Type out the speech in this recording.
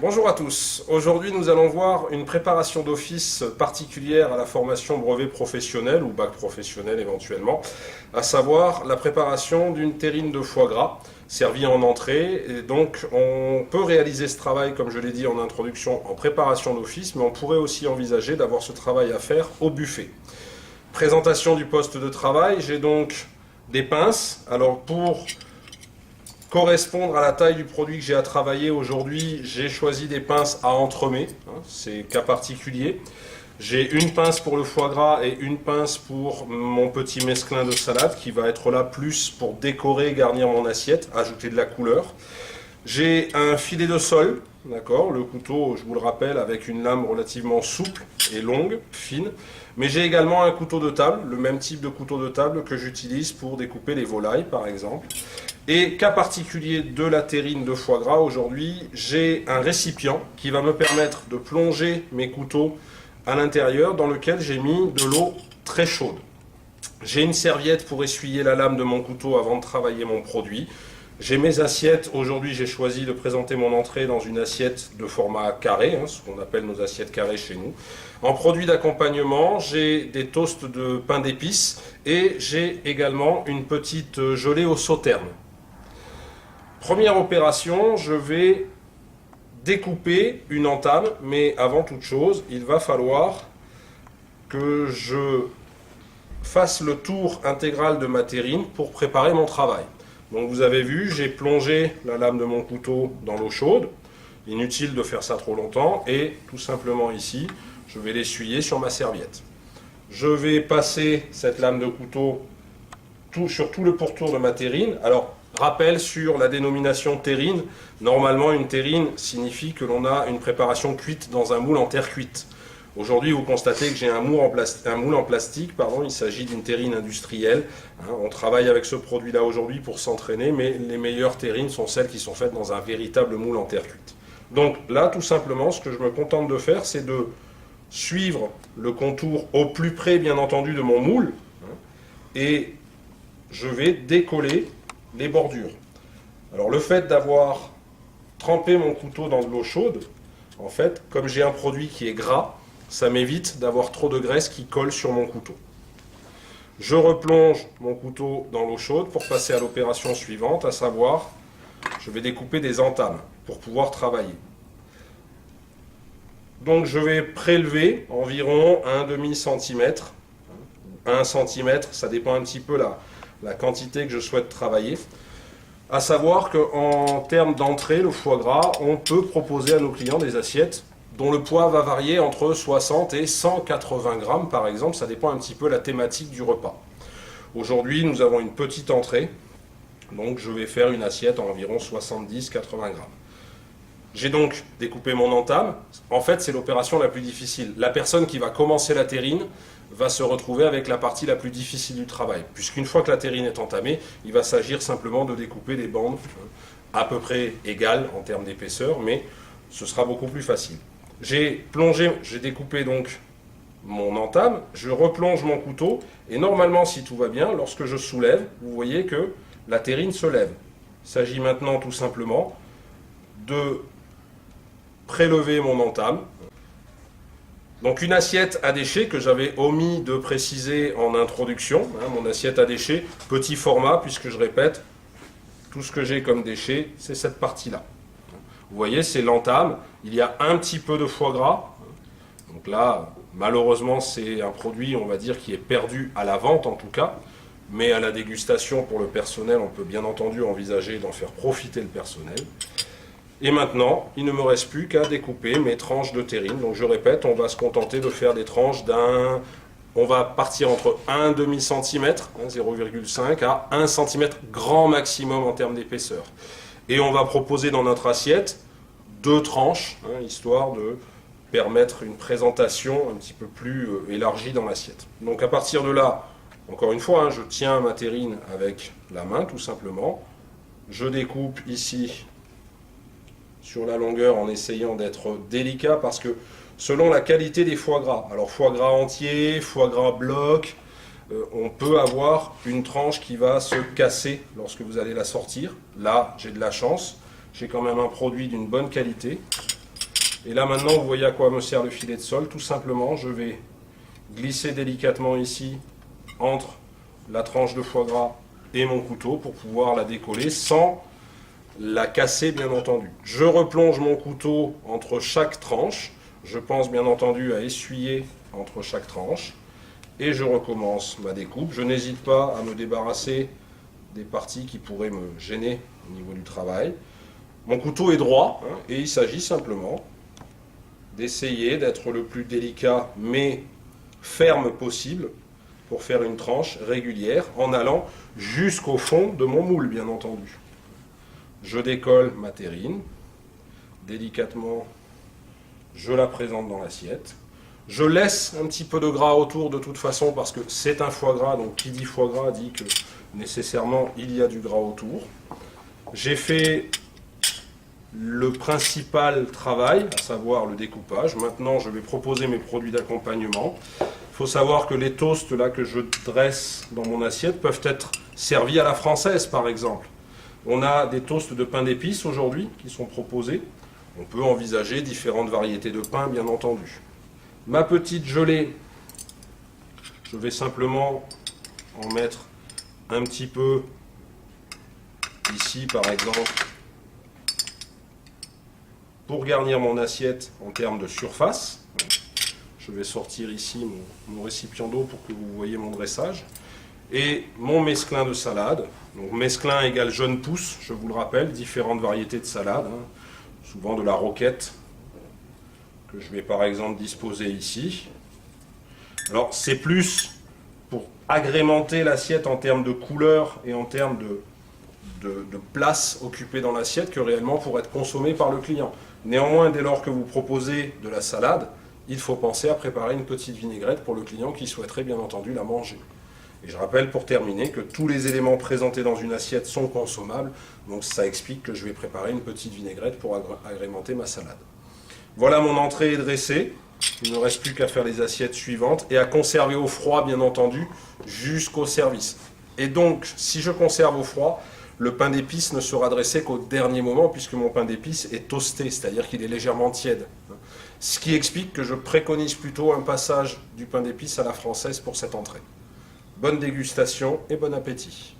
Bonjour à tous. Aujourd'hui, nous allons voir une préparation d'office particulière à la formation brevet professionnel ou bac professionnel éventuellement, à savoir la préparation d'une terrine de foie gras servie en entrée. Et donc, on peut réaliser ce travail, comme je l'ai dit en introduction, en préparation d'office, mais on pourrait aussi envisager d'avoir ce travail à faire au buffet. Présentation du poste de travail, j'ai donc des pinces. Alors, pour correspondre à la taille du produit que j'ai à travailler aujourd'hui, j'ai choisi des pinces à entremets, c'est cas particulier. J'ai une pince pour le foie gras et une pince pour mon petit mesclin de salade qui va être là plus pour décorer, garnir mon assiette, ajouter de la couleur. J'ai un filet de sol, d'accord, le couteau, je vous le rappelle, avec une lame relativement souple et longue, fine. Mais j'ai également un couteau de table, le même type de couteau de table que j'utilise pour découper les volailles, par exemple. Et cas particulier de la terrine de foie gras, aujourd'hui, j'ai un récipient qui va me permettre de plonger mes couteaux à l'intérieur, dans lequel j'ai mis de l'eau très chaude. J'ai une serviette pour essuyer la lame de mon couteau avant de travailler mon produit. J'ai mes assiettes. Aujourd'hui, j'ai choisi de présenter mon entrée dans une assiette de format carré, ce qu'on appelle nos assiettes carrées chez nous. En produit d'accompagnement, j'ai des toasts de pain d'épices et j'ai également une petite gelée au sauterne. Première opération, je vais découper une entame, mais avant toute chose, il va falloir que je fasse le tour intégral de ma terrine pour préparer mon travail. Donc vous avez vu, j'ai plongé la lame de mon couteau dans l'eau chaude. Inutile de faire ça trop longtemps. Et tout simplement ici, je vais l'essuyer sur ma serviette. Je vais passer cette lame de couteau sur tout le pourtour de ma terrine. Alors, rappel sur la dénomination terrine. Normalement, une terrine signifie que l'on a une préparation cuite dans un moule en terre cuite. Aujourd'hui, vous constatez que j'ai un moule en plastique, il s'agit d'une terrine industrielle. On travaille avec ce produit-là aujourd'hui pour s'entraîner, mais les meilleures terrines sont celles qui sont faites dans un véritable moule en terre cuite. Donc là, tout simplement, ce que je me contente de faire, c'est de suivre le contour au plus près, bien entendu, de mon moule, et je vais décoller les bordures. Alors le fait d'avoir trempé mon couteau dans de l'eau chaude, en fait, comme j'ai un produit qui est gras, ça m'évite d'avoir trop de graisse qui colle sur mon couteau. Je replonge mon couteau dans l'eau chaude pour passer à l'opération suivante, à savoir, je vais découper des entames pour pouvoir travailler. Donc je vais prélever environ un demi-centimètre, 1 centimètre, ça dépend un petit peu la quantité que je souhaite travailler. À savoir qu'en termes d'entrée, le foie gras, on peut proposer à nos clients des assiettes dont le poids va varier entre 60 et 180 grammes par exemple, ça dépend un petit peu de la thématique du repas. Aujourd'hui, nous avons une petite entrée, donc je vais faire une assiette à environ 70-80 grammes. J'ai donc découpé mon entame. En fait, c'est l'opération la plus difficile. La personne qui va commencer la terrine va se retrouver avec la partie la plus difficile du travail, puisqu'une fois que la terrine est entamée, il va s'agir simplement de découper des bandes à peu près égales en termes d'épaisseur, mais ce sera beaucoup plus facile. J'ai découpé donc mon entame, je replonge mon couteau, et normalement, si tout va bien, lorsque je soulève, vous voyez que la terrine se lève. Il s'agit maintenant tout simplement de prélever mon entame. Donc une assiette à déchets que j'avais omis de préciser en introduction, mon assiette à déchets, petit format, puisque je répète, tout ce que j'ai comme déchets, c'est cette partie-là. Vous voyez, c'est l'entame. Il y a un petit peu de foie gras. Donc là, malheureusement, c'est un produit, on va dire, qui est perdu à la vente en tout cas. Mais à la dégustation pour le personnel, on peut bien entendu envisager d'en faire profiter le personnel. Et maintenant, il ne me reste plus qu'à découper mes tranches de terrine. Donc je répète, on va se contenter de faire des tranches on va partir entre 1 demi-centimètre, 0,5 à 1 cm grand maximum en termes d'épaisseur. Et on va proposer dans notre assiette 2 tranches, histoire de permettre une présentation un petit peu plus élargie dans l'assiette. Donc à partir de là, encore une fois, je tiens ma terrine avec la main tout simplement. Je découpe ici sur la longueur en essayant d'être délicat parce que selon la qualité des foie gras, alors foie gras entier, foie gras bloc, on peut avoir une tranche qui va se casser lorsque vous allez la sortir. Là, j'ai de la chance, j'ai quand même un produit d'une bonne qualité. Et là maintenant, vous voyez à quoi me sert le filet de sol. Tout simplement, je vais glisser délicatement ici entre la tranche de foie gras et mon couteau pour pouvoir la décoller sans la casser, bien entendu. Je replonge mon couteau entre chaque tranche. Je pense bien entendu à essuyer entre chaque tranche. Et je recommence ma découpe. Je n'hésite pas à me débarrasser des parties qui pourraient me gêner au niveau du travail. Mon couteau est droit, hein, et il s'agit simplement d'essayer d'être le plus délicat mais ferme possible pour faire une tranche régulière en allant jusqu'au fond de mon moule, bien entendu. Je décolle ma terrine, délicatement je la présente dans l'assiette. Je laisse un petit peu de gras autour de toute façon parce que c'est un foie gras, donc qui dit foie gras dit que nécessairement il y a du gras autour. J'ai fait le principal travail, à savoir le découpage. Maintenant je vais proposer mes produits d'accompagnement. Il faut savoir que les toasts là que je dresse dans mon assiette peuvent être servis à la française par exemple. On a des toasts de pain d'épices aujourd'hui qui sont proposés. On peut envisager différentes variétés de pain, bien entendu. Ma petite gelée, je vais simplement en mettre un petit peu ici, par exemple, pour garnir mon assiette en termes de surface. Je vais sortir ici mon récipient d'eau pour que vous voyez mon dressage. Et mon mesclin de salade. Donc mesclin égale jeune pousse, je vous le rappelle, différentes variétés de salade, hein, souvent de la roquette, que je vais par exemple disposer ici. Alors c'est plus pour agrémenter l'assiette en termes de couleur et en termes de place occupée dans l'assiette que réellement pour être consommé par le client. Néanmoins, dès lors que vous proposez de la salade, il faut penser à préparer une petite vinaigrette pour le client qui souhaiterait bien entendu la manger. Et je rappelle pour terminer que tous les éléments présentés dans une assiette sont consommables, donc ça explique que je vais préparer une petite vinaigrette pour agrémenter ma salade. Voilà, mon entrée est dressée, il ne me reste plus qu'à faire les assiettes suivantes et à conserver au froid bien entendu jusqu'au service. Et donc si je conserve au froid, le pain d'épices ne sera dressé qu'au dernier moment puisque mon pain d'épices est toasté, c'est-à-dire qu'il est légèrement tiède. Ce qui explique que je préconise plutôt un passage du pain d'épices à la française pour cette entrée. Bonne dégustation et bon appétit.